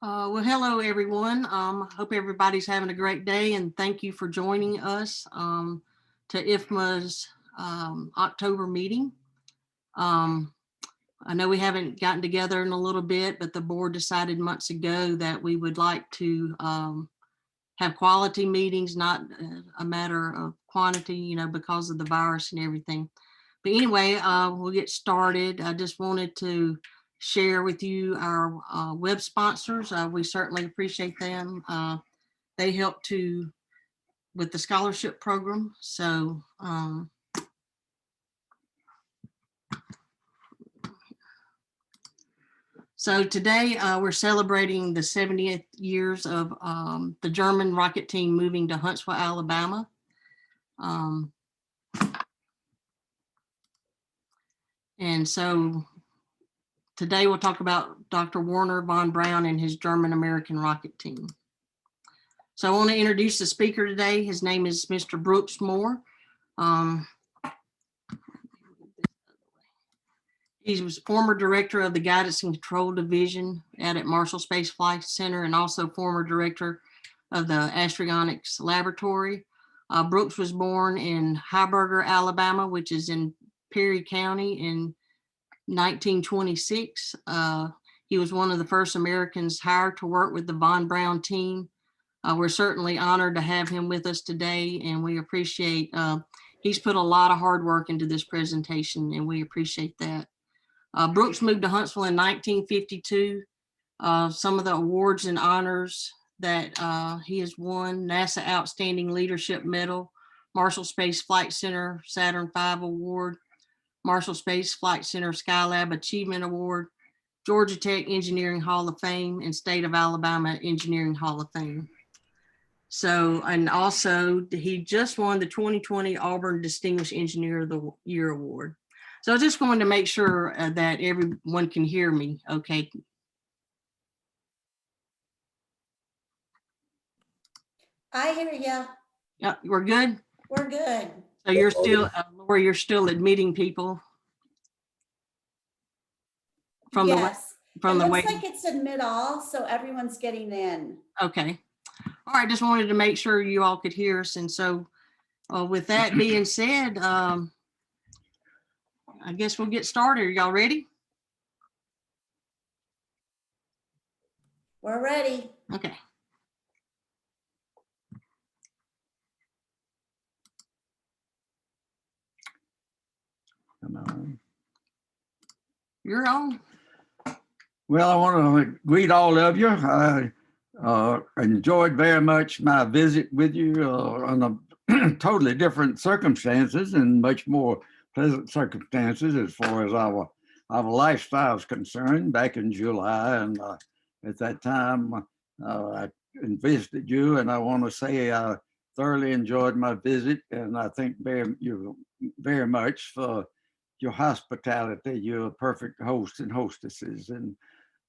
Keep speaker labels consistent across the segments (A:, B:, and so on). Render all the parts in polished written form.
A: Well, hello everyone. Hope everybody's having a great day, and thank you for joining us to IFMA's October meeting. I know we haven't gotten together in a little bit, but the board decided months ago that we would like to have quality meetings, not a matter of quantity, because of the virus and everything. But anyway, we'll get started. I just wanted to share with you our web sponsors. We certainly appreciate them. They help with the scholarship program. So today we're celebrating the 70th years of the German rocket team moving to Huntsville, Alabama. And so today we'll talk about Dr. Wernher Von Braun and his German-American rocket team. So I want to introduce the speaker today. His name is Mr. Brooks Moore. He was former director of the Guidance and Control Division at Marshall Space Flight Center and also former director of the Astrionics Laboratory. Brooks was born in Heiberger, Alabama, which is in Perry County in 1926. He was one of the first Americans hired to work with the Von Braun team. We're certainly honored to have him with us today, and we appreciate, he's put a lot of hard work into this presentation, and we appreciate that. Brooks moved to Huntsville in 1952. Some of the awards and honors that he has won: NASA Outstanding Leadership Medal, Marshall Space Flight Center Saturn V Award, Marshall Space Flight Center Skylab Achievement Award, Georgia Tech Engineering Hall of Fame, and State of Alabama Engineering Hall of Fame. So, and also he just won the 2020 Auburn Distinguished Engineer of the Year Award. So I just wanted to make sure that everyone can hear me okay.
B: I hear you.
A: Yeah, we're good?
B: We're good.
A: So you're still, Laura, you're still admitting people from
B: yes.
A: It
B: looks like it's admit all, so everyone's getting in.
A: Okay. All right, just wanted to make sure you all could hear us. And so with that being said, I guess we'll get started. Are y'all ready?
B: We're ready.
A: Okay.
C: Come on.
A: You're on.
C: Well, I want to greet all of you. I enjoyed very much my visit with you on a totally different circumstances and much more pleasant circumstances as far as our lifestyle is concerned back in July. And at that time, I visited you, and I want to say I thoroughly enjoyed my visit, and I thank you very much for your hospitality. You're a perfect host and hostesses, and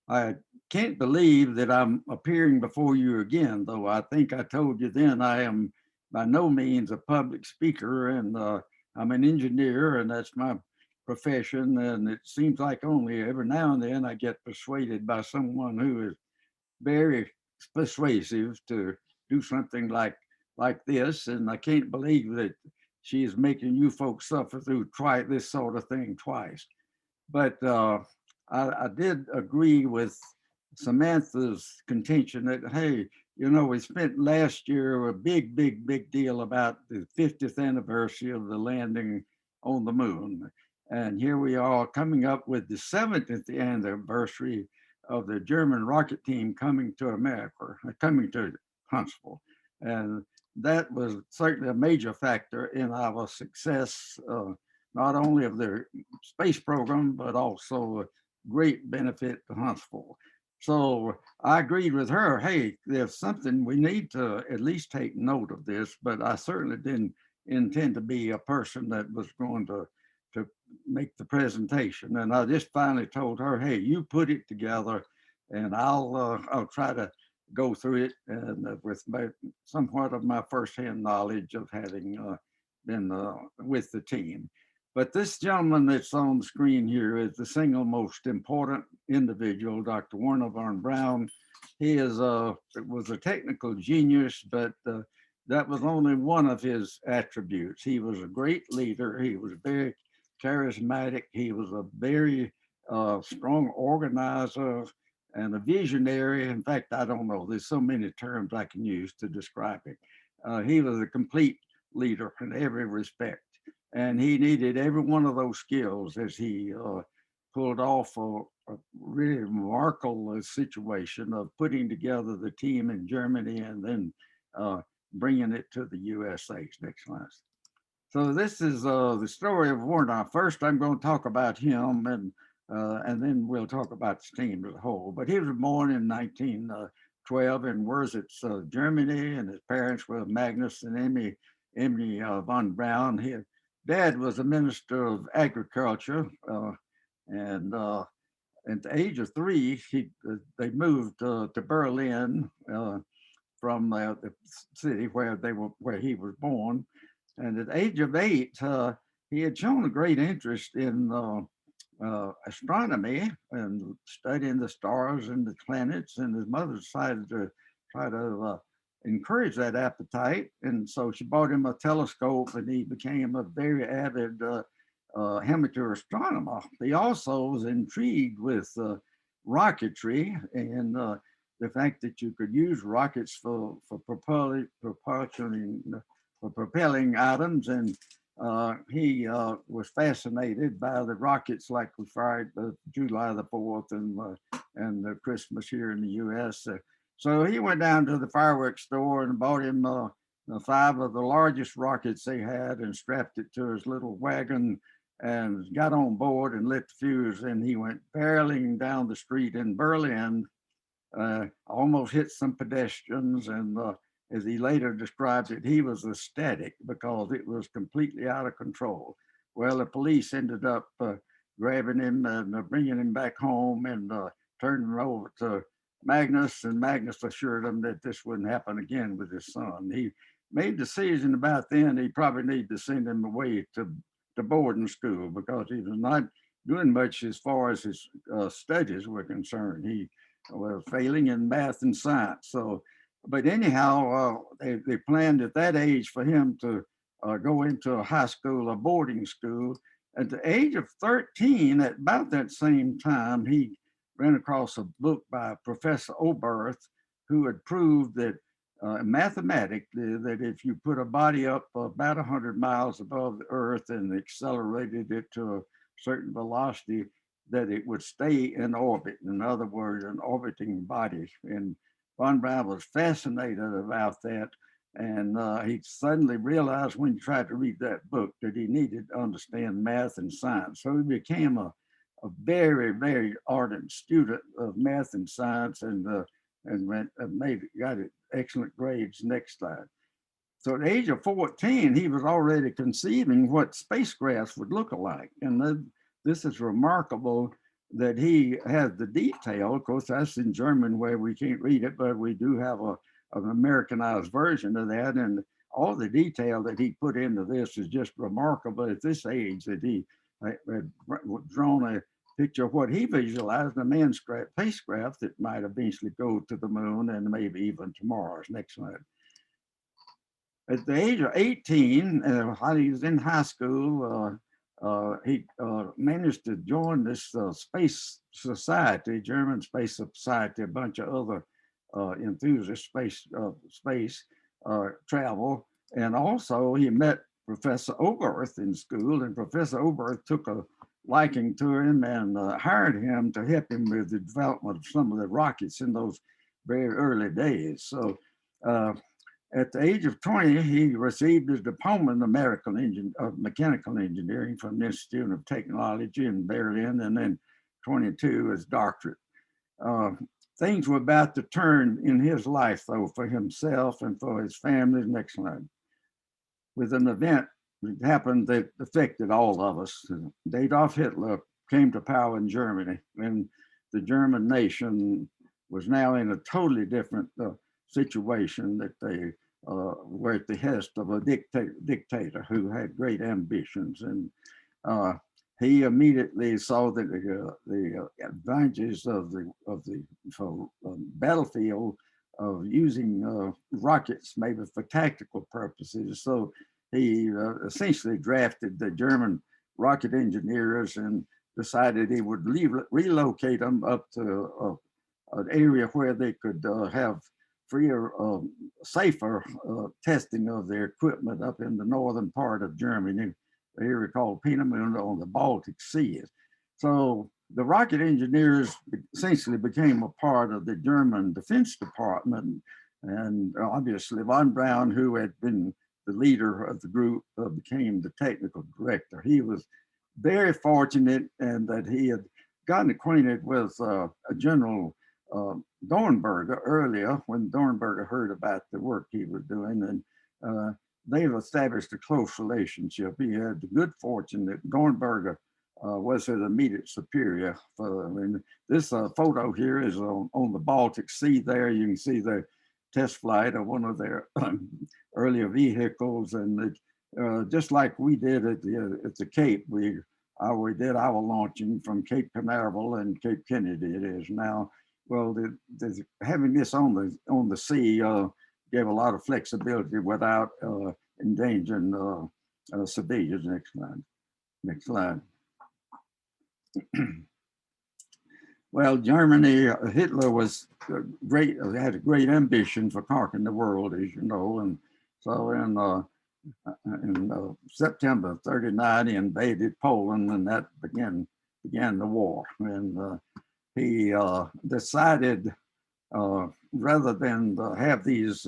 C: I can't believe that I'm appearing before you again, though I think I told you then I am by no means a public speaker, and I'm an engineer, and that's my profession. And it seems like only every now and then I get persuaded by someone who is very persuasive to do something like this. And I can't believe that she is making you folks suffer through this sort of thing twice. But I did agree with Samantha's contention that, hey, we spent last year a big deal about the 50th anniversary of the landing on the moon. And here we are coming up with the 70th anniversary of the German rocket team coming to America, coming to Huntsville. And that was certainly a major factor in our success, not only of the space program, but also a great benefit to Huntsville. So I agreed with her, hey, there's something we need to at least take note of this, but I certainly didn't intend to be a person that was going to make the presentation. And I just finally told her, hey, you put it together and I'll try to go through it, and with somewhat of my firsthand knowledge of having been with the team. But this gentleman that's on the screen here is the single most important individual, Dr. Wernher Von Braun. He was a technical genius, but that was only one of his attributes. He was a great leader. He was very charismatic. He was a very strong organizer and a visionary. In fact, I don't know, there's so many terms I can use to describe it. He was a complete leader in every respect. And he needed every one of those skills as he pulled off a really remarkable situation of putting together the team in Germany and then bringing it to the USA. Next slide. So this is the story of Werner. First, I'm going to talk about him, and then we'll talk about the team as a whole. But he was born in 1912 in Wurzeln, Germany, and his parents were Magnus and Emmy von Braun. His dad was a minister of agriculture, and at the age of 3, they moved to Berlin from the city where he was born. And at the age of 8, he had shown a great interest in astronomy and studying the stars and the planets. And his mother decided to try to encourage that appetite. And so she bought him a telescope, and he became a very avid amateur astronomer. He also was intrigued with rocketry and the fact that you could use rockets for propelling items, and he was fascinated by the rockets like we fired July the 4th and the Christmas here in the U.S. So he went down to the fireworks store and bought him 5 of the largest rockets they had and strapped it to his little wagon and got on board and lit the fuse, and he went barreling down the street in Berlin, almost hit some pedestrians, and as he later described it, he was ecstatic because it was completely out of control. Well, the police ended up grabbing him and bringing him back home and turning him over to Magnus, and Magnus assured him that this wouldn't happen again with his son. He made a decision about then he probably needed to send him away to boarding school because he was not doing much as far as his studies were concerned. He was failing in math and science. So, but anyhow, they planned at that age for him to go into a high school, a boarding school. At the age of 13, at about that same time, he ran across a book by Professor Oberth, who had proved that mathematically that if you put a body up about 100 miles above the Earth and accelerated it to a certain velocity, that it would stay in orbit. In other words, an orbiting body. And Von Braun was fascinated about that. And he suddenly realized when he tried to read that book that he needed to understand math and science. So he became a very, very ardent student of math and science, and got excellent grades. Next slide. So at the age of 14, he was already conceiving what spacecrafts would look like. And this is remarkable that he has the detail. Of course, that's in German where we can't read it, but we do have an Americanized version of that. And all the detail that he put into this is just remarkable at this age, that he had drawn a picture of what he visualized, a manned spacecraft that might eventually go to the moon and maybe even to Mars. Next slide. At the age of 18, while he was in high school, he managed to join this space society, German Space Society, a bunch of other enthusiasts, space travel. And also he met Professor Oberth in school, and Professor Oberth took a liking to him and hired him to help him with the development of some of the rockets in those very early days. So at the age of 20, he received his diploma in mechanical engineering from the Institute of Technology in Berlin, and then 22 his doctorate. Things were about to turn in his life, though, for himself and for his family. Next slide. With an event that happened that affected all of us. Adolf Hitler came to power in Germany, and the German nation was now in a totally different situation, that they were at the behest of a dictator who had great ambitions. And he immediately saw that the advantages of the battlefield of using rockets maybe for tactical purposes. So he essentially drafted the German rocket engineers and decided he would relocate them up to an area where they could have freer, safer testing of their equipment up in the northern part of Germany, the area called Peenemünde on the Baltic Sea. So the rocket engineers essentially became a part of the German Defense Department. And obviously Von Braun, who had been the leader of the group, became the technical director. He was very fortunate and that he had gotten acquainted with a General Dornberger earlier when Dornberger heard about the work he was doing, and they've established a close relationship. He had the good fortune that Dornberger was his immediate superior. And this photo here is on the Baltic Sea there. You can see the test flight of one of their earlier vehicles, and just like we did at the Cape, we did our launching from Cape Canaveral and Cape Kennedy it is now. Well, having this on the sea gave a lot of flexibility without endangering civilians. Next slide. Well, Germany, Hitler was great, had a great ambition for conquering the world, as you know, and so in September '39, he invaded Poland, and that began the war. And he decided, rather than have these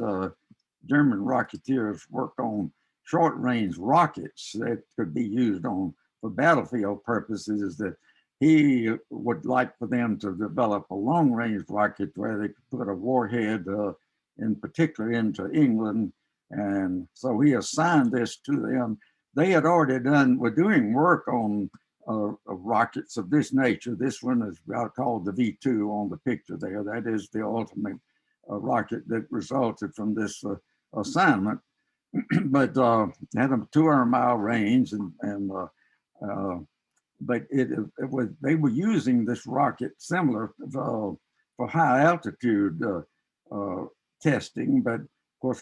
C: German rocketeers work on short-range rockets that could be used for battlefield purposes, that he would like for them to develop a long-range rocket where they could put a warhead, in particular, into England. And so he assigned this to them. They had already were doing work on rockets of this nature. This one is called the V2 on the picture there. That is the ultimate rocket that resulted from this assignment. But had a 200-mile range, but they were using this rocket similar for high altitude testing. But of course,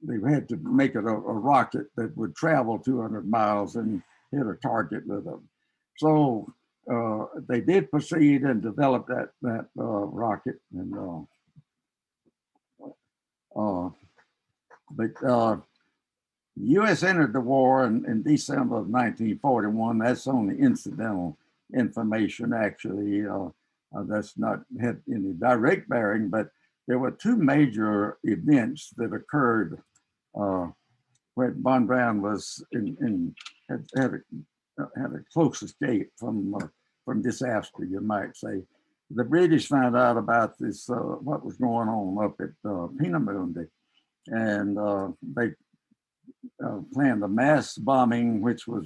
C: they had to make it a rocket that would travel 200 miles and hit a target with them. So they did proceed and develop that rocket. And but the U.S. entered the war in December of 1941. That's only incidental information, actually. That's not had any direct bearing, but there were two major events that occurred where Von Braun was had a close escape from disaster, you might say. The British found out about this, what was going on up at Peenemünde, and they planned a mass bombing, which was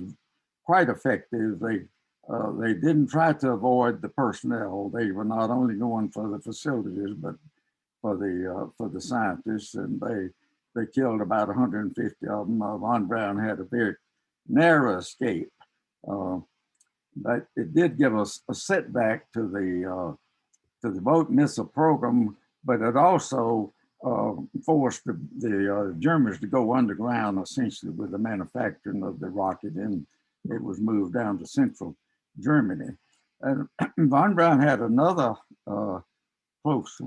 C: quite effective. They didn't try to avoid the personnel. They were not only going for the facilities, but for the scientists, and they killed about 150 of them. Von Braun had a very narrow escape, but it did give us a setback to the boat missile program. But it also forced the Germans to go underground, essentially, with the manufacturing of the rocket, and it was moved down to central Germany. And Von Braun had another close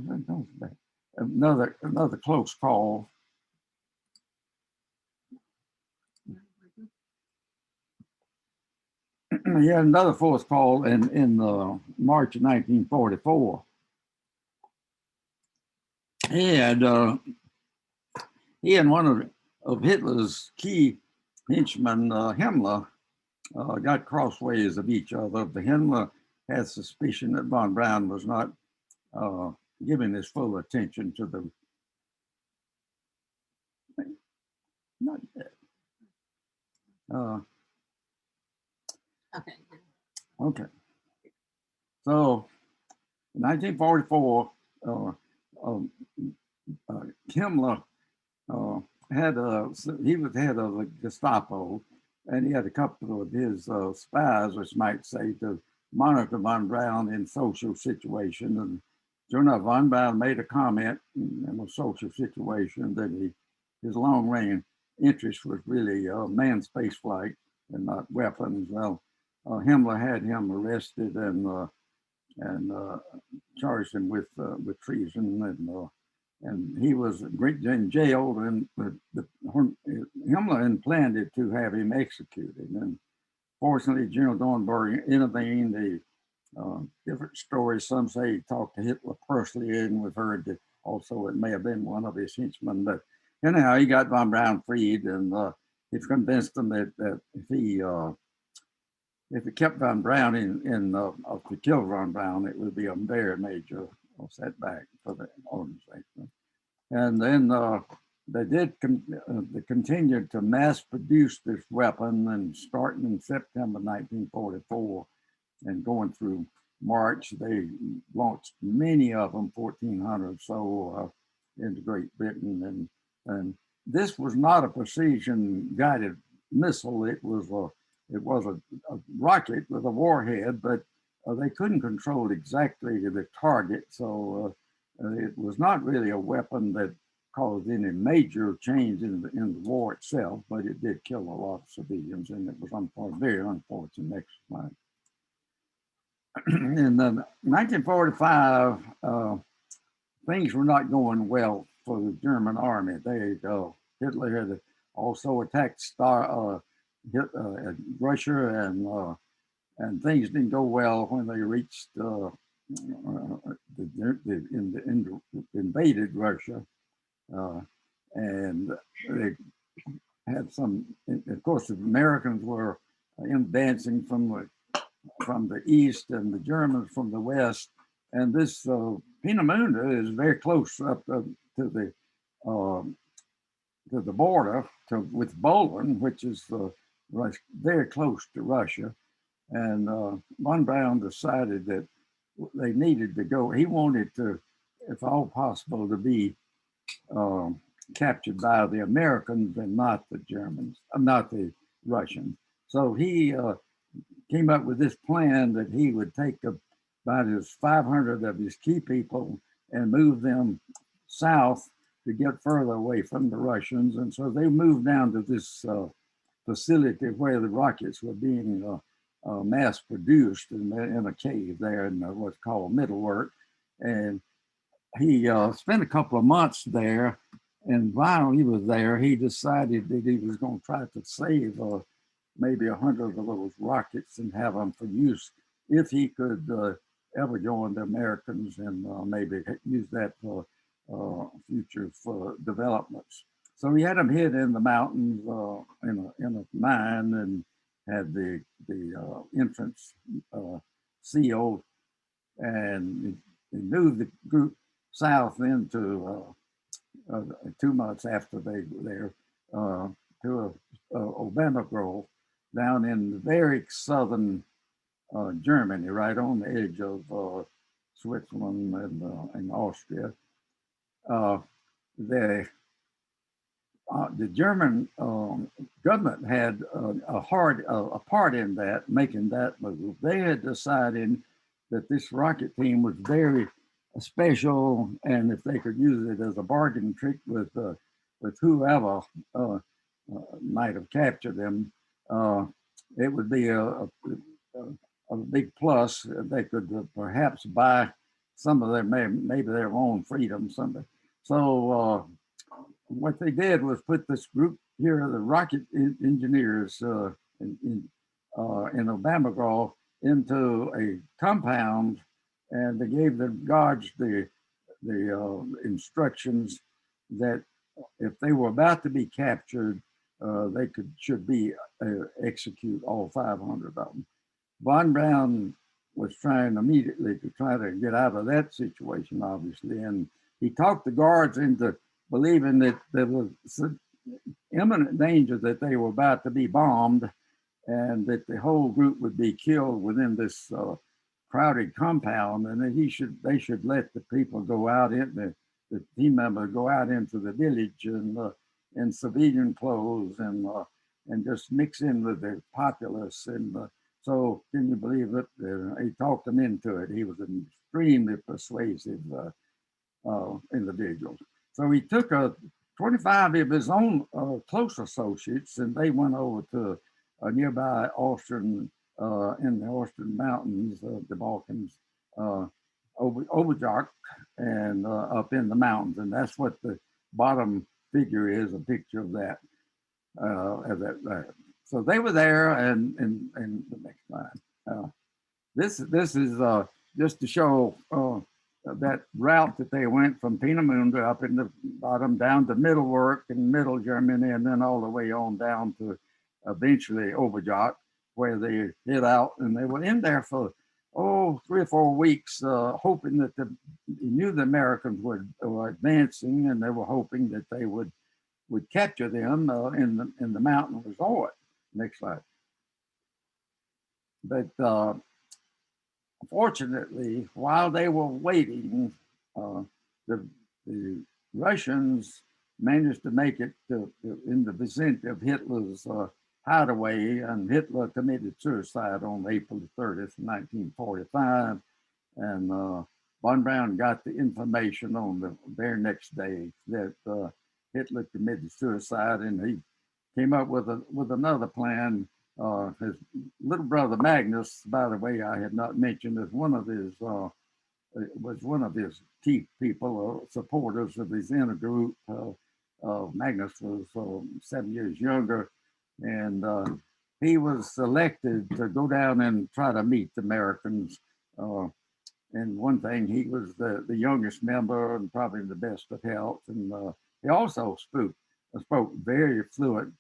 C: call. He had another close call in March of 1944. He and one of Hitler's key henchmen, Himmler, got crossways of each other. The Himmler had suspicion that Von Braun was not giving his full attention to the. Not yet. Okay. So, in 1944, Himmler he was head of the Gestapo, and he had a couple of his spies, which might say, to monitor Von Braun in social situation. And sure enough, Von Braun made a comment in a social situation that his long range interest was really manned space flight and not weapons. Well, Himmler had him arrested and charged him with treason, and he was in jail, and Himmler planned to have him executed. And fortunately, General Dornberg intervened. Different stories. Some say he talked to Hitler personally, and we've heard that also it may have been one of his henchmen. But anyhow, he got Von Braun freed, and he convinced him that if he kept Von Braun if he killed Von Braun, it would be a very major setback for the organization. And then they continued to mass produce this weapon, and starting in September 1944 and going through March, they launched many of them, 1,400 or so, into Great Britain. And this was not a precision guided missile. It was a rocket with a warhead, but they couldn't control exactly the target. So it was not really a weapon that caused any major change in the war itself, but it did kill a lot of civilians, and it was very unfortunate exercise. In 1945, things were not going well for the German army. Hitler had also attacked Russia, and things didn't go well when they reached invaded Russia, and they had some. Of course, the Americans were advancing from the east, and the Germans from the west. And this Peenemünde is very close up to the border with Poland, which is very close to Russia. And Von Braun decided that they needed to go. He wanted to, if all possible, to be captured by the Americans and not the Germans, not the Russians. So he came up with this plan that he would take about his 500 of his key people and move them south to get further away from the Russians. And so they moved down to this facility where the rockets were being mass produced in a cave there in what's called Middlework. And he spent a couple of months there. And while he was there, he decided that he was going to try to save maybe 100 of those rockets and have them for use if he could ever join the Americans, and maybe use that for future for developments. So he had them hid in the mountains in a mine, and had the entrance sealed, and he moved the group south into 2 months after they were there to Obama Grove down in the very southern Germany, right on the edge of Switzerland and Austria. The German government had a part in that, making that move. They had decided that this rocket team was very special, and if they could use it as a bargaining trick with whoever might have captured them, it would be a big plus. They could perhaps buy some of their maybe their own freedom someday. So what they did was put this group here, the rocket engineers in Obama Grove, into a compound, and they gave the guards the instructions that if they were about to be captured, they should be execute all 500 of them. Von Braun was trying immediately to try to get out of that situation, obviously, and he talked the guards into believing that there was imminent danger that they were about to be bombed, and that the whole group would be killed within this crowded compound, and that they should let the people go out the team members go out into the village and in civilian clothes, and and just mix in with the populace. And so, can you believe it? He talked them into it. He was an extremely persuasive individual. So he took 25 of his own close associates, and they went over to a nearby Austrian, in the Austrian mountains of the Balkans, Overjak, and up in the mountains. And that's what the bottom figure is, a picture of that. So they were there, and the next slide. This is just to show that route that they went from Peenemünde up in the bottom down to Mittelwerk in Middle Germany, and then all the way on down to eventually Overjak, where they hid out, and they were in there for 3 or 4 weeks, hoping that they knew the Americans were advancing, and they were hoping that they would capture them in the mountain resort. Next slide. But fortunately, while they were waiting, the Russians managed to make it in the vicinity of Hitler's hideaway, and Hitler committed suicide on April 30th, 1945. And Von Braun got the information on the very next day that Hitler committed suicide, and he came up with another plan. His little brother Magnus, by the way, I had not mentioned, was one of his key people or supporters of his inner group. Magnus was 7 years younger, and he was selected to go down and try to meet the Americans. And one thing, he was the youngest member and probably the best of health, and he also spoke very fluent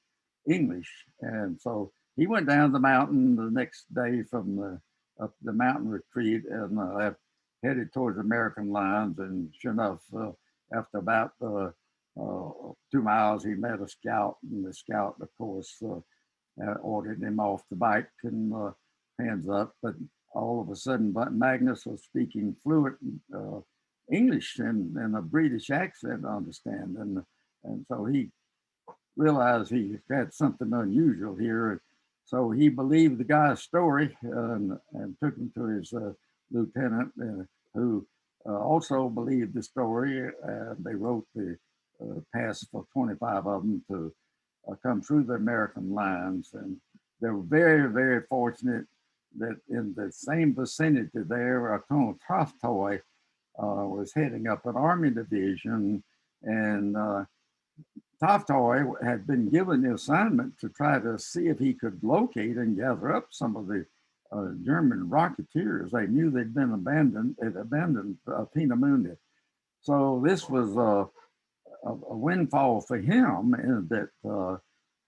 C: English, and so he went down the mountain the next day from up the mountain retreat and headed towards American lines. And sure enough, after about 2 miles, he met a scout, and the scout, of course, ordered him off the bike and hands up. But all of a sudden, Magnus was speaking fluent English and a British accent, I understand, and so he realized he had something unusual here. So he believed the guy's story and took him to his lieutenant, who also believed the story. They wrote the pass for 25 of them to come through the American lines. And they were very, very fortunate that in the same vicinity there, Colonel Tolstoy was heading up an army division, and Tolstoy had been given the assignment to try to see if he could locate and gather up some of the German rocketeers. They knew they'd been abandoned Peenemünde. So this was a windfall for him, and that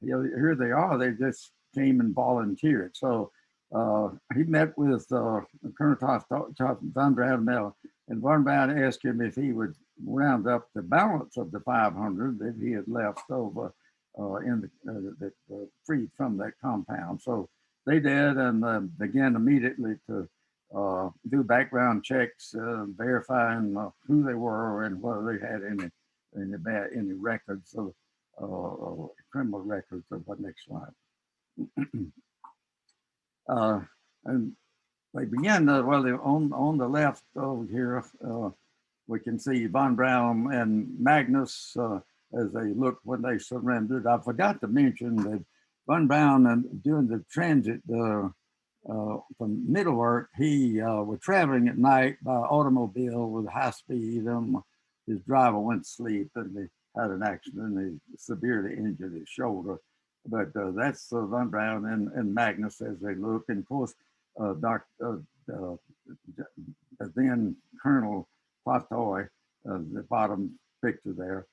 C: here they are. They just came and volunteered. So he met with Colonel Von Braun, and Von Braun asked him if he would round up the balance of the 500 that he had left over freed from that compound. So they did, and began immediately to do background checks, verifying who they were and whether they had any records of criminal records. Of what next slide? And they began on the left over here. We can see Von Braun and Magnus as they looked when they surrendered. I forgot to mention that Von Braun, and during the transit from Mittelwerk, he was traveling at night by automobile with high speed. His driver went to sleep, and he had an accident. He severely injured his shoulder. But that's Von Braun and Magnus as they look. And of course, then Colonel Tolstoy, the bottom picture there.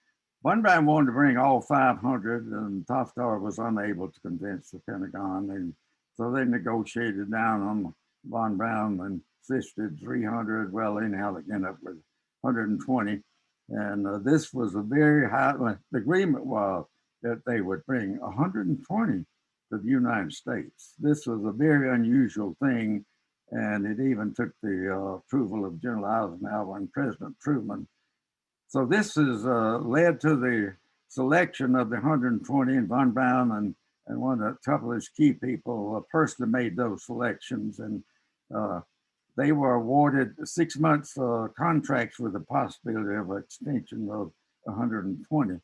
C: Von Braun wanted to bring all 500, and Tolstoy was unable to convince the Pentagon. And so they negotiated down on Von Braun and insisted 300. Well, anyhow, they ended up with 120. And this was a very high, the agreement was that they would bring 120 to the United States. This was a very unusual thing, and it even took the approval of General Eisenhower and President Truman. So this has led to the selection of the 120, and Von Braun and one of the couple of his key people personally made those selections, and they were awarded 6 months contracts with the possibility of an extension of 120.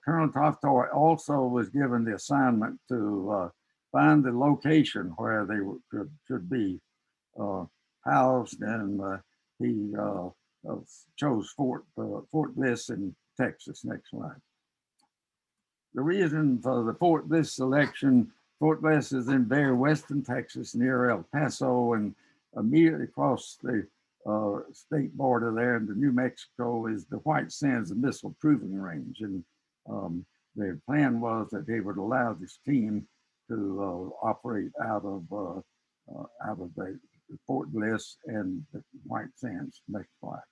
C: Colonel Toftoy also was given the assignment to find the location where they should be housed, and he chose Fort Bliss in Texas. Next slide. The reason for the Fort Bliss selection: Fort Bliss is in very western Texas, near El Paso, and immediately across the state border there into New Mexico is the White Sands Missile Proving Range. And their plan was that they would allow this team to operate out of the Fort Bliss and the White Sands. Next slide.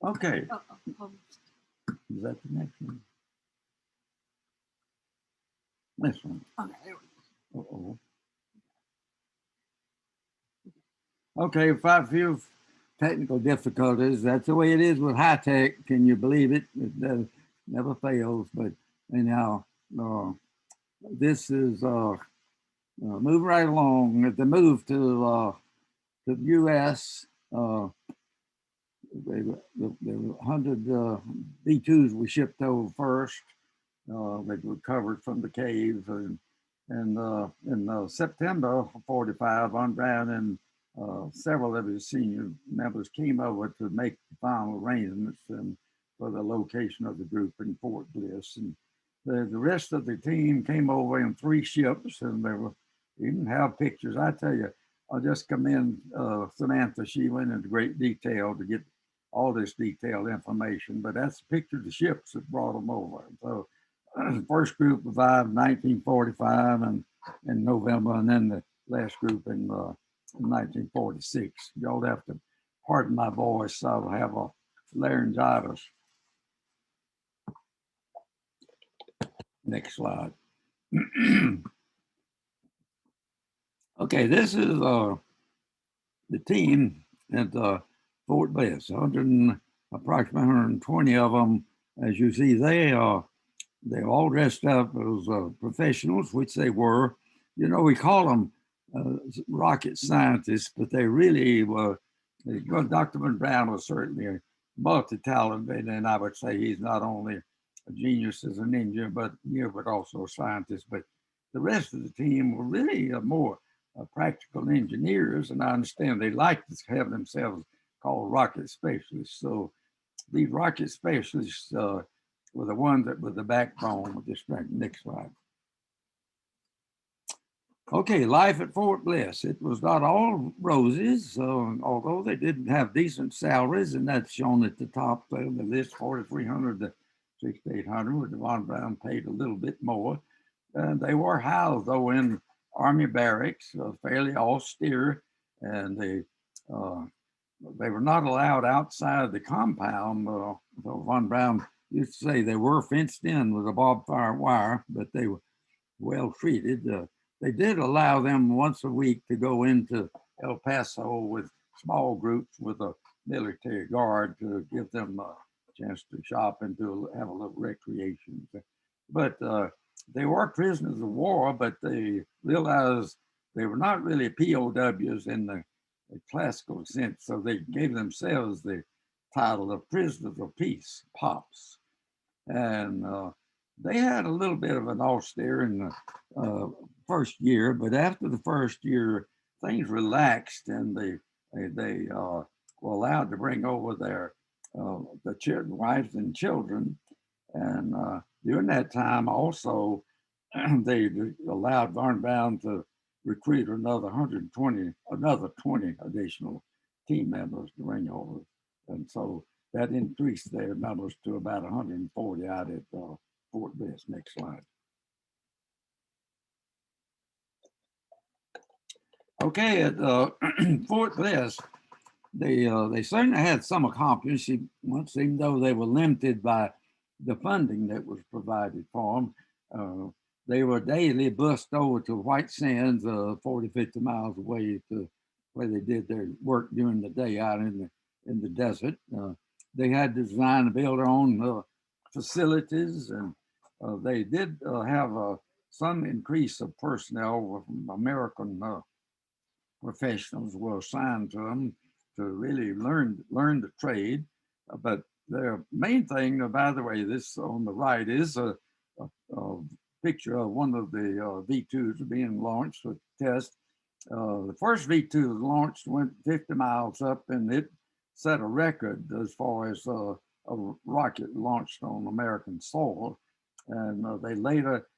C: Okay, is that the next one? This one.
A: Okay.
C: Uh-oh. Okay, 5 few technical difficulties. That's the way it is with high tech. Can you believe it? It never fails. But anyhow, this is moving right along. The move to the U.S. There were 100 B2s we shipped over first. They were recovered from the cave, and in September of '45, Von Braun and several of his senior members came over to make the final arrangements for the location of the group in Fort Bliss. And the rest of the team came over in 3 ships, and they were even have pictures. I tell you, I'll just commend Samantha. She went into great detail to get all this detailed information, but that's a picture of the ships that brought them over. So the first group arrived in 1945 and in November, and then the last group in 1946. Y'all have to pardon my voice. I'll have a laryngitis. Next slide. Okay, this is the team at Fort Bliss. Approximately 120 of them. As you see, they're all dressed up as professionals, which they were. You know, we call them rocket scientists, but they really were. Well, Dr. Von Braun was certainly a multi-talented, and I would say he's not only a genius as an engineer, but also a scientist. But the rest of the team were really more practical engineers, and I understand they like to have themselves called rocket specialists. So these rocket specialists were the ones that were the backbone of this. Next slide. Okay, life at Fort Bliss. It was not all roses, although they did have decent salaries, and that's shown at the top of the list, 4,300 to 6,800, with the Von Braun paid a little bit more. They were housed, though, in Army barracks, fairly austere, and they were not allowed outside the compound. Von Braun used to say they were fenced in with a barbed wire, but they were well treated. They did allow them once a week to go into El Paso with small groups with a military guard to give them a chance to shop and to have a little recreation. But they were prisoners of war, but they realized they were not really POWs in the classical sense. So they gave themselves the title of prisoners of peace, POPs. And they had a little bit of an austere in the first year, but after the first year, things relaxed, and they were allowed to bring over their wives and children. And during that time, also, they allowed Von Braun to recruit another 20 additional team members to bring over, and so that increased their numbers to about 140 out at Fort Bliss. Next slide. Okay, at Fort Bliss, they certainly had some accomplishments, even though they were limited by the funding that was provided for them. They were daily bussed over to White Sands, 40, 50 miles away to where they did their work during the day out in the desert. They had to design and build their own facilities, and they did have some increase of personnel from American professionals were assigned to them to really learn the trade. But their main thing, by the way, this on the right is a picture of one of the V2s being launched with test. The first V2 launched, went 50 miles up, and it set a record as far as a rocket launched on American soil. And they later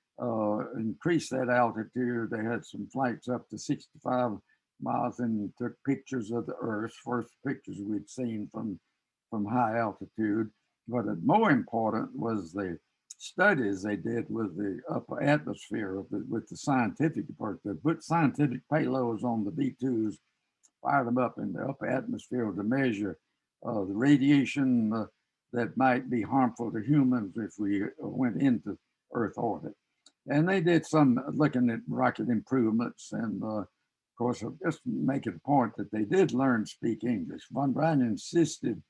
C: increased that altitude. They had some flights up to 65 miles and took pictures of the Earth, first pictures we'd seen from high altitude. But more important was the studies they did with the upper atmosphere with the scientific part. They put scientific payloads on the B2s, fired them up in the upper atmosphere to measure the radiation that might be harmful to humans if we went into Earth orbit. And they did some looking at rocket improvements. And of course, just make it a point that they did learn to speak English. Von Braun insisted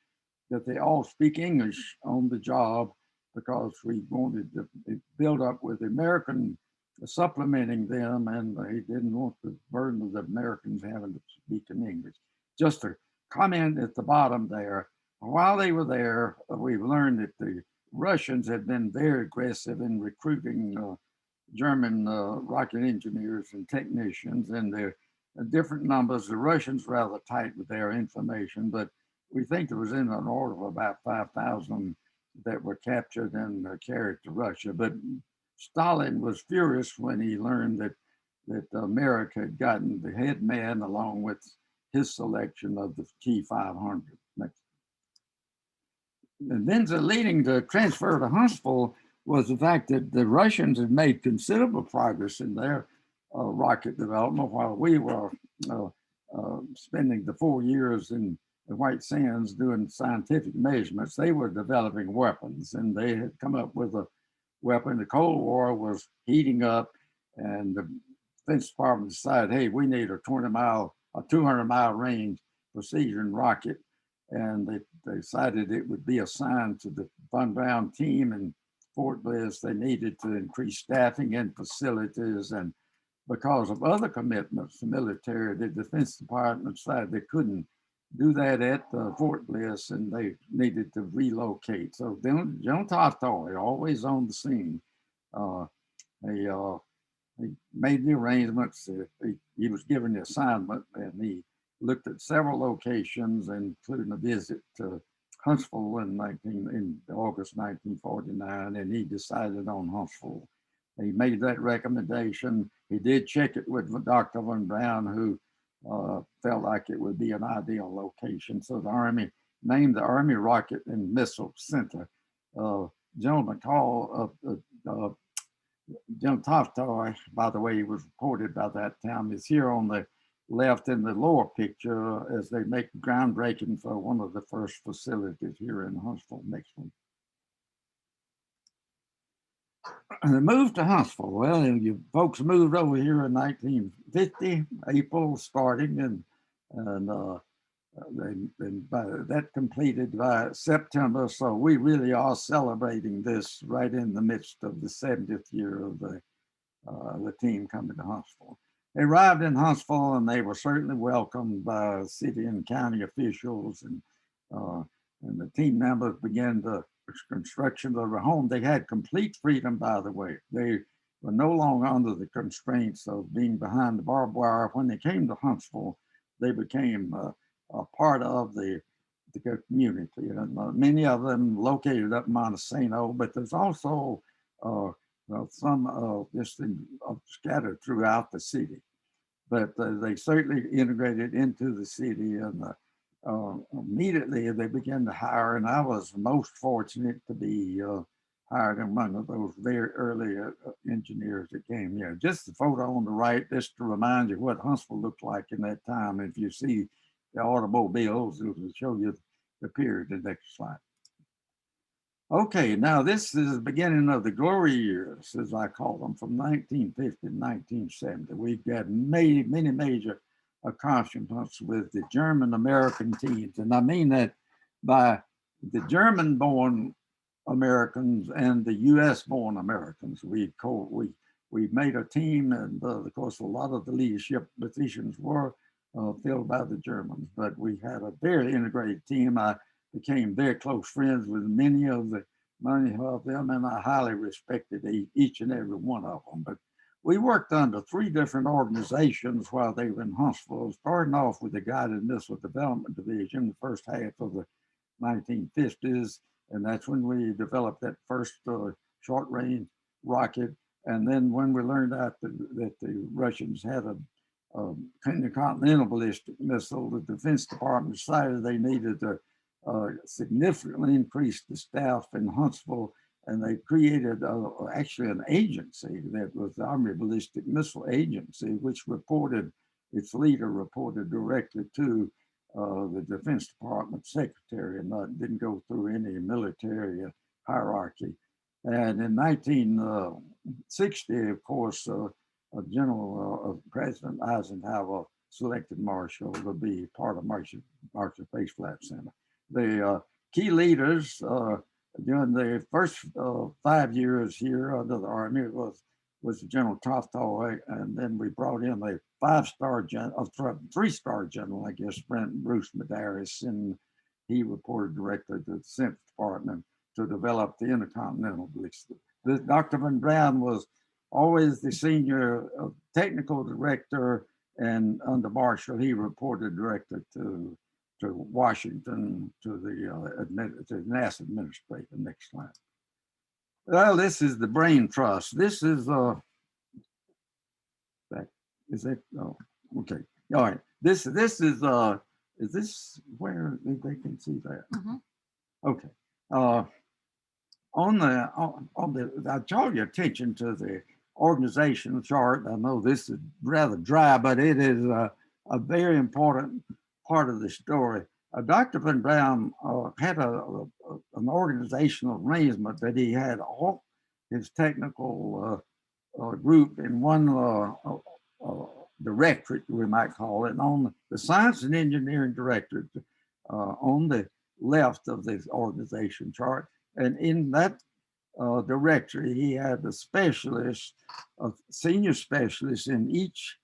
C: that they all speak English on the job because we wanted to build up with the American supplementing them, and they didn't want the burden of the Americans having to speak in English. Just a comment at the bottom there. While they were there, we've learned that the Russians had been very aggressive in recruiting German rocket engineers and technicians, and they're different numbers. The Russians rather tight with their information, but we think there was in an order of about 5,000 that were captured and carried to Russia. But Stalin was furious when he learned that America had gotten the head man along with his selection of the key 500. And then leading the transfer to Huntsville was the fact that the Russians had made considerable progress in their rocket development while we were spending the 4 years in the White Sands doing scientific measurements. They were developing weapons, and they had come up with a weapon. The Cold War was heating up, and the Defense Department decided, hey, we need a 200-mile range precision rocket. And they decided it would be assigned to the Von Braun team in Fort Bliss. They needed to increase staffing and facilities, and because of other commitments, the military, the Defense Department decided they couldn't do that at Fort Bliss, and they needed to relocate. So John Toftoy, always on the scene, he made the arrangements. He was given the assignment, and he looked at several locations, including a visit to Huntsville in August 1949, and he decided on Huntsville. He made that recommendation. He did check it with Dr. Von Braun, who felt like it would be an ideal location. So the Army named the Army Rocket and Missile Center. General McCall, General Toftoy, by the way, he was reported by that time, is here on the left in the lower picture as they make groundbreaking for one of the first facilities here in Huntsville, next one. And they moved to Huntsville. Well, you folks moved over here in 1950, April starting, and by that completed by September. So we really are celebrating this right in the midst of the 70th year of the team coming to Huntsville. They arrived in Huntsville, and they were certainly welcomed by city and county officials, and the team members began the construction of their home. They had complete freedom, by the way. They were no longer under the constraints of being behind the barbed wire. When they came to Huntsville, they became a part of the community. And many of them located up in Montesano, but there's also some just scattered throughout the city. But they certainly integrated into the city, and immediately they began to hire. And I was most fortunate to be hired him, one of those very early engineers that came here. Just the photo on the right, just to remind you what Huntsville looked like in that time. If you see the automobiles, it will show you the period. The next slide. Okay, now this is the beginning of the glory years, as I call them, from 1950 to 1970. We've got many major accomplishments with the German-American teams. And I mean that by the German-born Americans and the US-born Americans. We made a team, and of course, a lot of the leadership positions were filled by the Germans, but we had a very integrated team. I became very close friends with many of them, and I highly respected each and every one of them. But we worked under 3 different organizations while they were in Huntsville, starting off with the Guided Missile Development Division, the first half of the 1950s, and that's when we developed that first short-range rocket. And then when we learned out that the Russians had a intercontinental ballistic missile, the Defense Department decided they needed to significantly increase the staff in Huntsville, and they created actually an agency that was the Army Ballistic Missile Agency, which its leader reported directly to the Defense Department secretary, and didn't go through any military hierarchy. And in 1960, of course, President Eisenhower selected Marshall to be part of Marshall Space Flight Center. The key leaders during the first 5 years here under the Army was General Tolstoy, and then we brought in a 3-star general, I guess, Bruce Medeiros, and he reported directly to the Defense Department to develop the intercontinental ballistic. Dr. Von Braun was always the senior technical director, and under Marshall, he reported directly to Washington, to the NASA administrator. Next slide. Well, this is the brain trust. This is oh, okay. All right. This is this where they can see that?
A: Mm-hmm.
C: Okay. I draw your attention to the organizational chart. I know this is rather dry, but it is a very important part of the story. Dr. Von Braun had an organizational arrangement that he had all his technical group in one directorate, we might call it, and on the science and engineering directorate on the left of this organization chart. And in that directory, he had a specialist, a senior specialist in each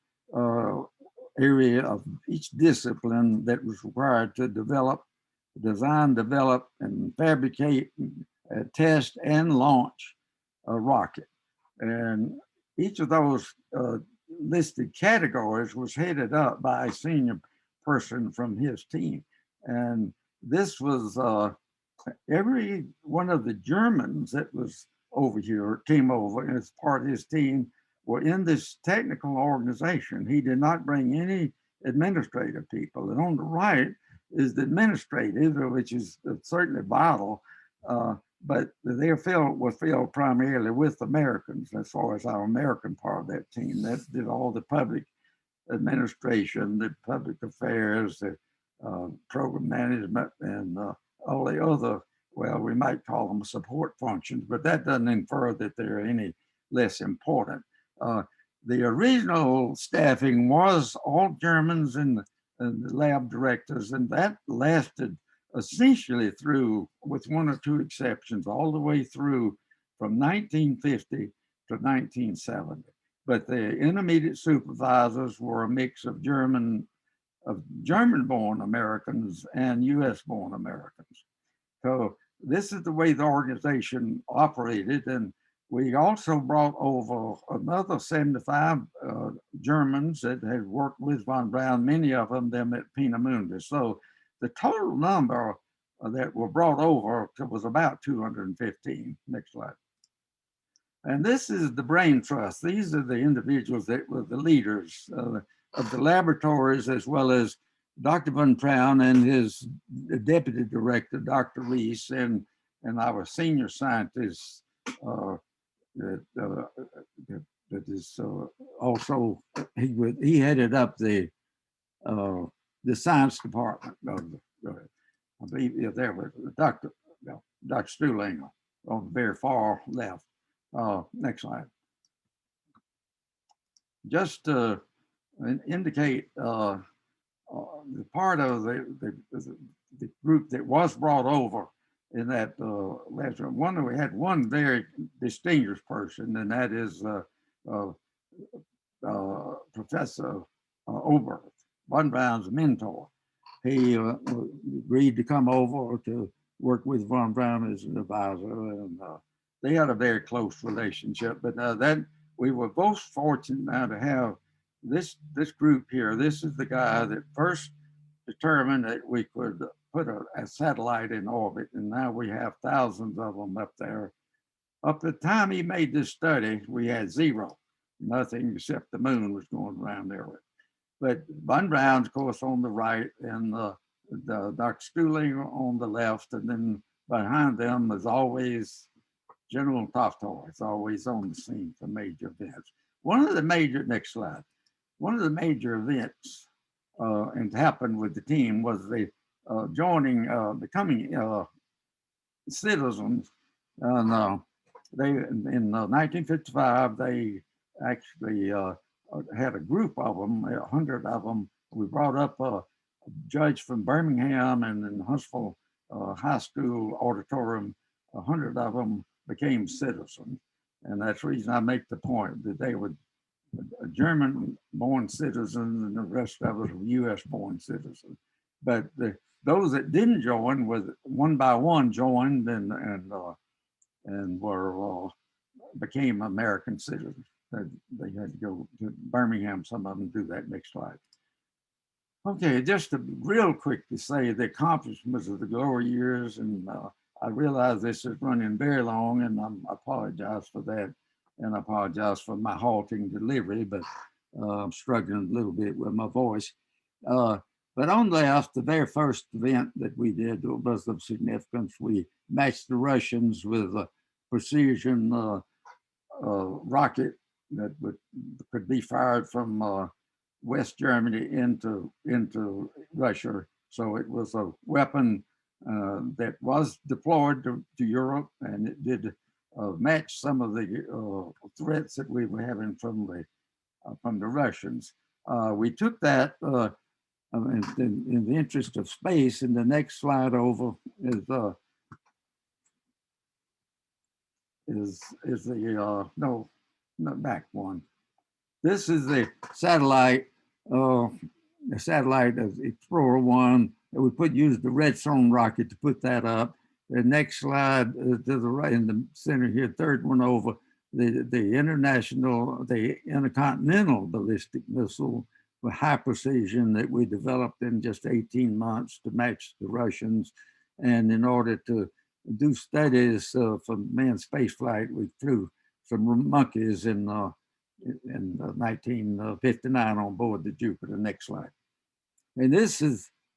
C: area of each discipline that was required to design, develop, and fabricate, test, and launch a rocket. And each of those listed categories was headed up by a senior person from his team. And this was every one of the Germans that was over here, came over and as part of his team, were in this technical organization. He did not bring any administrative people. And on the right is the administrative, which is certainly vital, but they were filled primarily with Americans as far as our American part of that team. That did all the public administration, the public affairs, the program management, and all the other, well, we might call them support functions, but that doesn't infer that they're any less important. The original staffing was all Germans and the lab directors, and that lasted essentially through, with 1 or 2 exceptions, all the way through from 1950 to 1970. But the intermediate supervisors were a mix of German-born Americans and US-born Americans. So this is the way the organization operated. And we also brought over another 75 Germans that had worked with Von Braun, many of them at Peenemünde. So the total number that were brought over was about 215. Next slide. And this is the brain trust. These are the individuals that were the leaders of the laboratories, as well as Dr. Von Braun and his deputy director, Dr. Reese, and our senior scientists that, that is also he headed up the science department of I believe there was Dr. Stuhlinger on the very far left. Next slide. Just to indicate the part of the group that was brought over in that last one. We had one very distinguished person, and that is Professor Oberth, Von Braun's mentor. He agreed to come over to work with Von Braun as an advisor, and they had a very close relationship. But then we were both fortunate now to have this group here. This is the guy that first determined that we could put a satellite in orbit, and now we have thousands of them up there. Up to the time he made this study, we had zero, nothing except the moon was going around there. But Von Braun, of course, on the right, and the Dr. Stuhlinger on the left, and then behind them is always General Toftor. It's always on the scene for major events. One of the major, next slide, one of the major events and happened with the team was the becoming citizens. And they, in 1955, they actually had a group of them, 100 of them. We brought up a judge from Birmingham, and in Huntsville High School auditorium, 100 of them became citizens. And that's the reason I make the point that they were German-born citizens, and the rest of us were U.S.-born citizens. But those that didn't join, was one by one joined and were became American citizens. They had to go to Birmingham. Some of them do that. Next slide. Okay, just to real quick to say the accomplishments of the glory years, and I realize this is running very long, and I apologize for that, and I apologize for my halting delivery, but I'm struggling a little bit with my voice. But on the left, the very first event that we did was of significance. We matched the Russians with a precision rocket that could be fired from West Germany into Russia. So it was a weapon that was deployed to Europe, and it did match some of the threats that we were having from the Russians. We took that in the interest of space. And the next slide over is the no, back one. This is the satellite of Explorer 1. We used the Redstone rocket to put that up. The next slide to the right in the center here, third one over, the intercontinental ballistic missile with high precision that we developed in just 18 months to match the Russians. And in order to do studies for manned space flight, we flew some monkeys in 1959 on board the Jupiter. Next slide. And this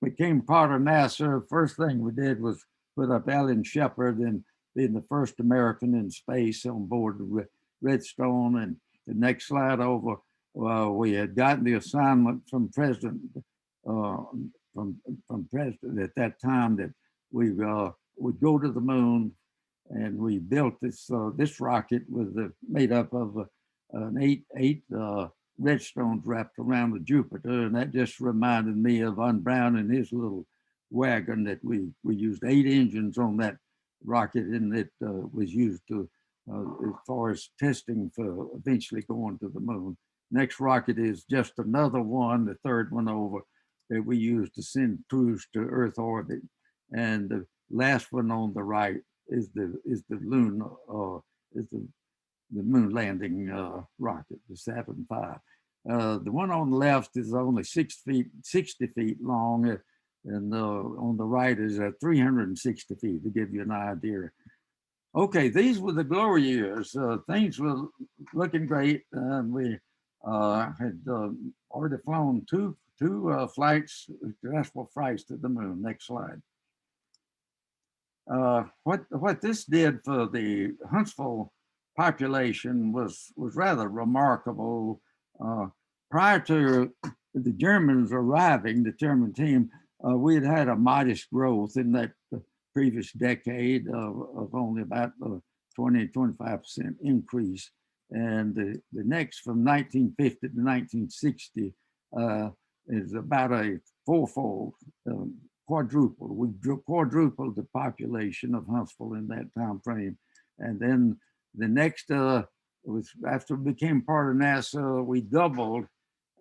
C: became part of NASA. First thing we did was put up Alan Shepard and being the first American in space on board the Redstone. And the next slide over, we had gotten the assignment from President President at that time that we would go to the moon, and we built this rocket made up of eight redstones wrapped around the Jupiter, and that just reminded me of Von Braun and his little wagon that we used 8 engines on that rocket, and it was used to as far as testing for eventually going to the moon. Next rocket is just another one, the third one over, that we used to send crews to Earth orbit, and the last one on the right is the moon landing rocket, the Saturn V. The one on the left is only 60 feet long, and on the right is 360 feet, to give you an idea. Okay, these were the glory years. Things were looking great, and we had already flown two successful flights to the moon. Next slide. What this did for the Huntsville population was rather remarkable. Prior to the Germans arriving, the German team, we had a modest growth in that previous decade of only about 20-25% increase. And the next from 1950 to 1960 is about a fourfold quadrupled. We quadrupled the population of Huntsville in that time frame. And then the next was after we became part of NASA, we doubled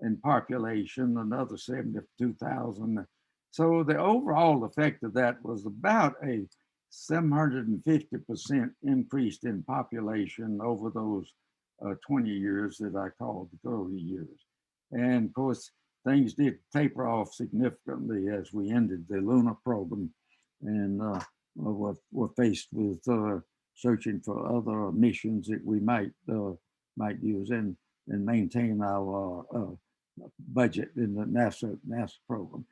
C: in population, another 72,000. So the overall effect of that was about a 750% increase in population over those 20 years that I called the early years. And of course, things did taper off significantly as we ended the lunar program and were faced with searching for other missions that we might use and maintain our budget in the NASA program.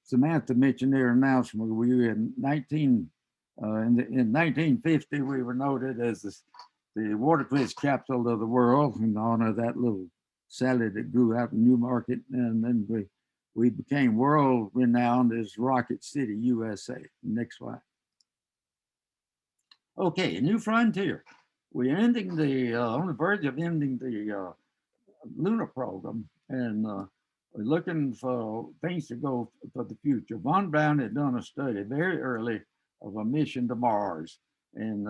C: Samantha mentioned their announcement. We were in 1950, we were noted as the Watercress Capital of the world in honor of that little salad that grew out in Newmarket, and then we became world renowned as Rocket City, USA. Next slide. Okay, a new frontier. We're ending on the verge of ending the lunar program, and we're looking for things to go for the future. Von Braun had done a study very early of a mission to Mars, and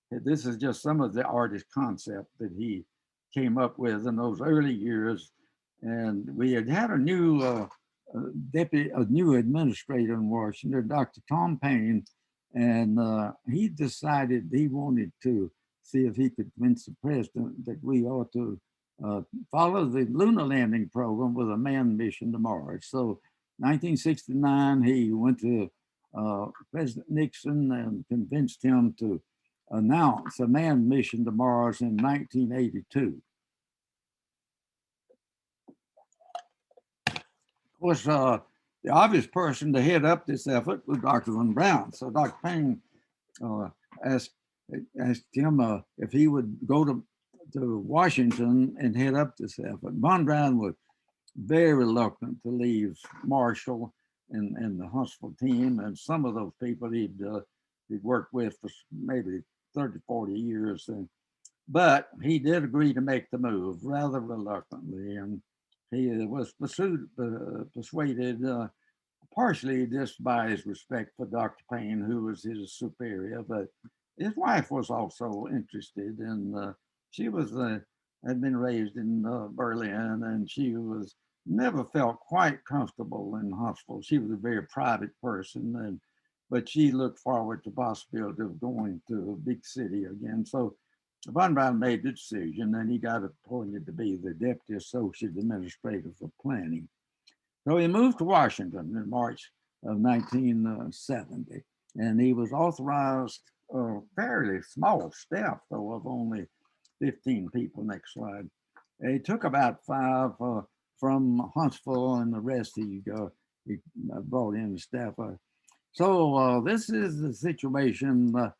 C: this is just some of the artist concept that he came up with in those early years. And we had a new new administrator in Washington, Dr. Tom Paine, and he decided he wanted to see if he could convince the president that we ought to follow the lunar landing program with a manned mission to Mars. So 1969, he went to President Nixon and convinced him to announce a manned mission to Mars in 1982. Of course, the obvious person to head up this effort was Dr. Von Braun. So Dr. Paine asked him if he would go to Washington and head up this effort. Von Braun was very reluctant to leave Marshall and the Huntsville team, and some of those people he'd worked with for maybe 30, 40 years. But he did agree to make the move rather reluctantly, and he was persuaded partially just by his respect for Dr. Paine, who was his superior, but his wife was also interested, and she was had been raised in Berlin, and she was never felt quite comfortable in Huntsville. She was a very private person, but she looked forward to the possibility of going to a big city again. So Von Braun made the decision, and he got appointed to be the Deputy Associate Administrator for Planning. So he moved to Washington in March of 1970, and he was authorized a fairly small staff, though, of only 15 people. Next slide. He took about 5 from Huntsville, and the rest he brought in the staff. So this is the situation that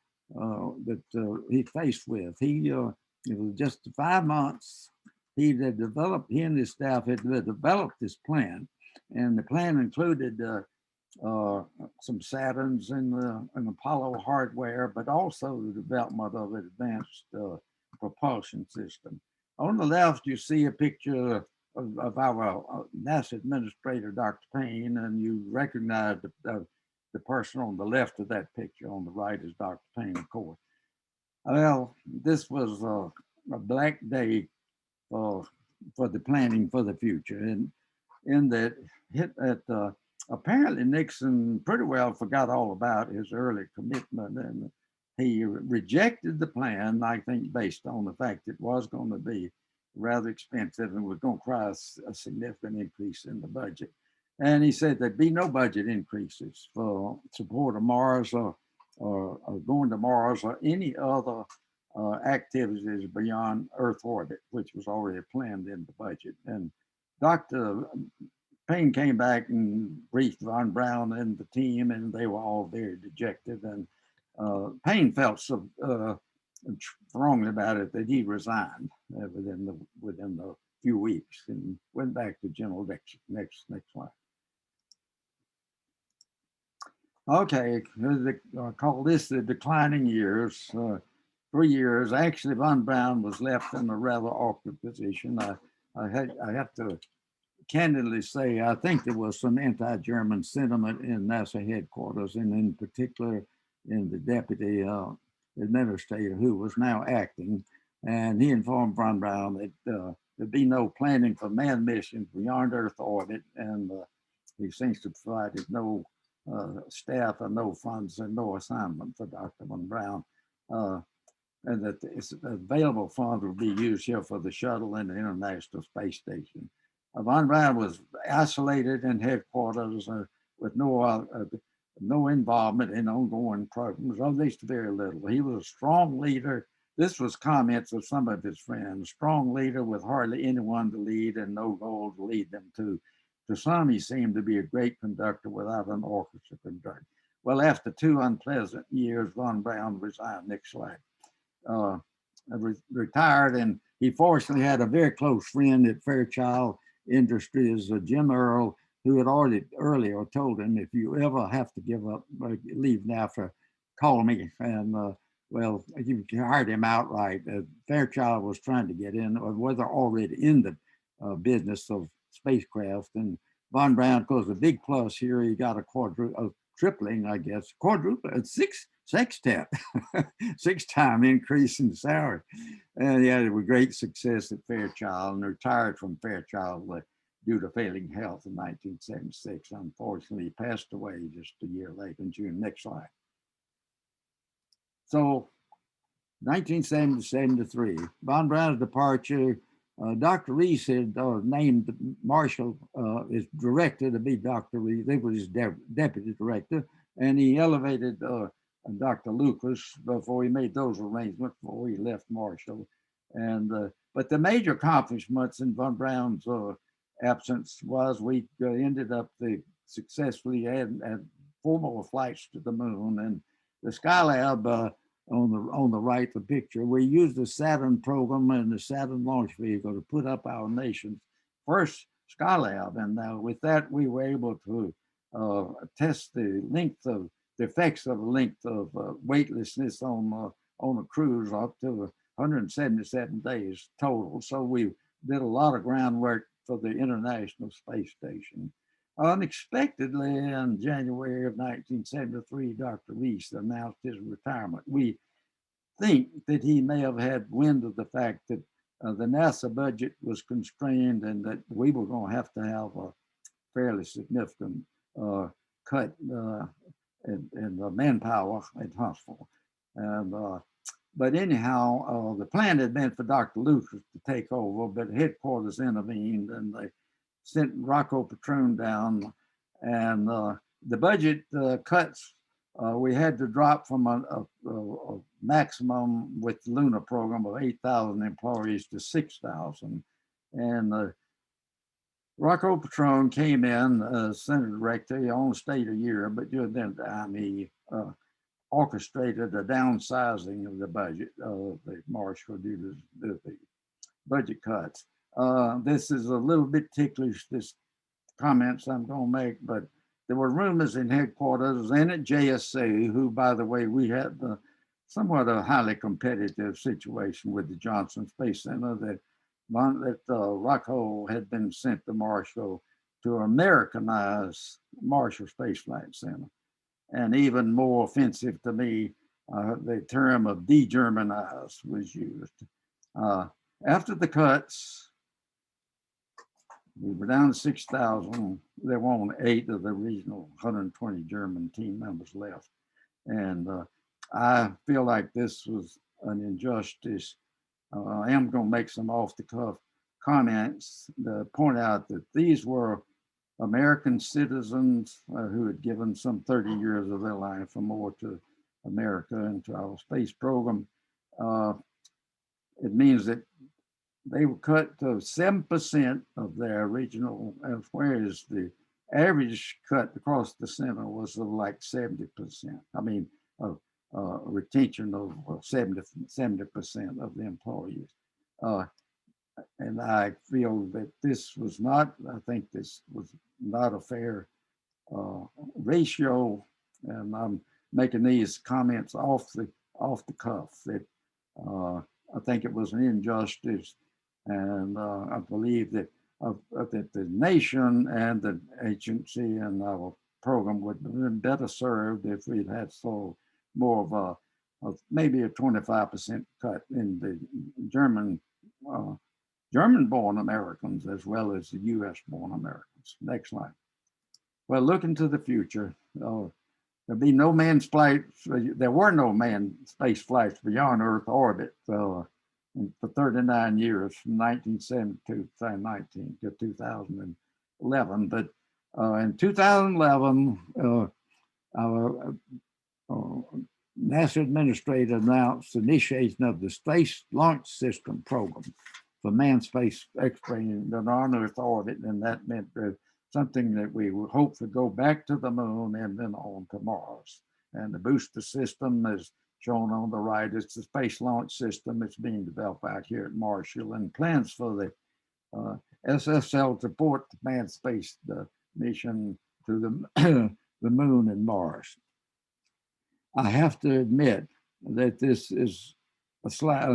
C: he faced with. It was just 5 months. He and his staff had developed this plan, and the plan included some Saturns and Apollo hardware, but also the development of an advanced propulsion system. On the left, you see a picture of our NASA administrator, Dr. Paine, and you recognize the person on the left of that picture. On the right is Dr. Paine, of course. Well, this was a black day for the planning for the future, and in that apparently Nixon pretty well forgot all about his early commitment, and he rejected the plan, I think, based on the fact it was going to be rather expensive and was going to cause a significant increase in the budget. And he said there'd be no budget increases for support of Mars or going to Mars or any other activities beyond Earth orbit, which was already planned in the budget. And Dr. Payne came back and briefed Von Braun and the team, and they were all very dejected. And Payne felt so strongly about it that he resigned within the few weeks and went back to general election. Next slide. Okay, I call this the declining years. 3 years. Actually, Von Braun was left in a rather awkward position. I have to candidly say, I think there was some anti-German sentiment in NASA headquarters, and in particular in the deputy administrator who was now acting. And he informed Von Braun that there'd be no planning for manned missions beyond Earth orbit, and he seems to have provided no staff and no funds and no assignment for Dr. Von Braun. And that the available funds would be used here for the shuttle and the International Space Station. Von Braun was isolated in headquarters with no involvement in ongoing programs, or at least very little. He was a strong leader. This was comments of some of his friends. Strong leader with hardly anyone to lead and no goal to lead them to. To some, he seemed to be a great conductor without an orchestra conductor. Well, after 2 unpleasant years, Von Braun resigned. Next slide. Retired, and he fortunately had a very close friend at Fairchild Industries, Jim Earl, who had already earlier told him, if you ever have to give up, leave NAFTA, call me. And well, you hired him outright. Fairchild was trying to get in, or whether already in the business of spacecraft. And Von Braun, of course, a big plus here, he got a tripling, I guess, quadruple, sextet, 6-time increase in salary. And he had a great success at Fairchild and retired from Fairchild due to failing health in 1976. Unfortunately, he passed away just a year later in June. Next slide. So 1973, Von Braun's departure, Dr. Reese had named Marshall as director to be Dr. Reese. They were his deputy director, and he elevated Dr. Lucas before he made those arrangements before he left Marshall. And but the major accomplishments in Von Braun's absence was we ended up successfully had 4 more flights to the moon, and the Skylab. On the right, the picture, we used the Saturn program and the Saturn launch vehicle to put up our nation's first Skylab. And with that, we were able to test the effects of the length of weightlessness on a cruise up to 177 days total. So we did a lot of groundwork for the International Space Station. Unexpectedly, in January of 1973, Dr. Reese announced his retirement. We think that he may have had wind of the fact that the NASA budget was constrained and that we were going to have a fairly significant cut in the manpower at Huntsville. But anyhow, the plan had been for Dr. Lucas to take over, but headquarters intervened and they sent Rocco Petrone down, and the budget cuts we had to drop from a maximum with the lunar program of 8,000 employees to 6,000. And Rocco Petrone came in, center director. He only stayed a year, but during that time he orchestrated a downsizing of the budget of the Marshall due to the budget cuts. This is a little bit ticklish, this comments I'm going to make, but there were rumors in headquarters and at JSA, who, by the way, we had somewhat a highly competitive situation with the Johnson Space Center, that Rocco had been sent to Marshall to Americanize Marshall Space Flight Center. And even more offensive to me, the term of de-Germanize was used. After the cuts, we were down to 6,000. There were only 8 of the regional 120 German team members left. And I feel like this was an injustice. I am going to make some off-the-cuff comments to point out that these were American citizens who had given some 30 years of their life or more to America and to our space program. It means that they were cut to 7% of their original, whereas the average cut across the center was of like 70%. I mean, retention of 70% of the employees. And I feel that I think this was not a fair ratio. And I'm making these comments off the cuff that I think it was an injustice. And I believe that that the nation and the agency and our program would have been better served if we'd had more of maybe a 25% cut in the German-born Americans as well as the U.S.-born Americans. Next slide. Well, looking to the future, there'll be no manned flights. There were no manned space flights beyond Earth orbit for 39 years, from 1972 to 2011. But in 2011, our NASA administrator announced the initiation of the Space Launch System program for manned space exploration on Earth orbit, and that meant something that we would hope to go back to the moon and then on to Mars. And the booster system is shown on the right. It's the Space Launch System. It's being developed out here at Marshall, and plans for the SSL to support the manned space mission to the the moon and Mars. I have to admit that this is a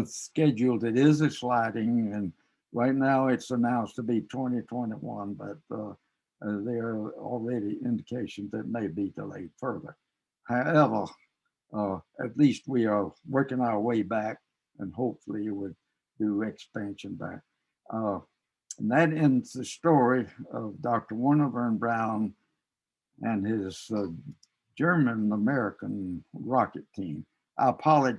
C: schedule that is a sliding, and right now it's announced to be 2021, but there are already indications that may be delayed further. However, at least we are working our way back, and hopefully it would do expansion back. And that ends the story of Dr. Wernher Von Braun and his German-American rocket team. I apologize.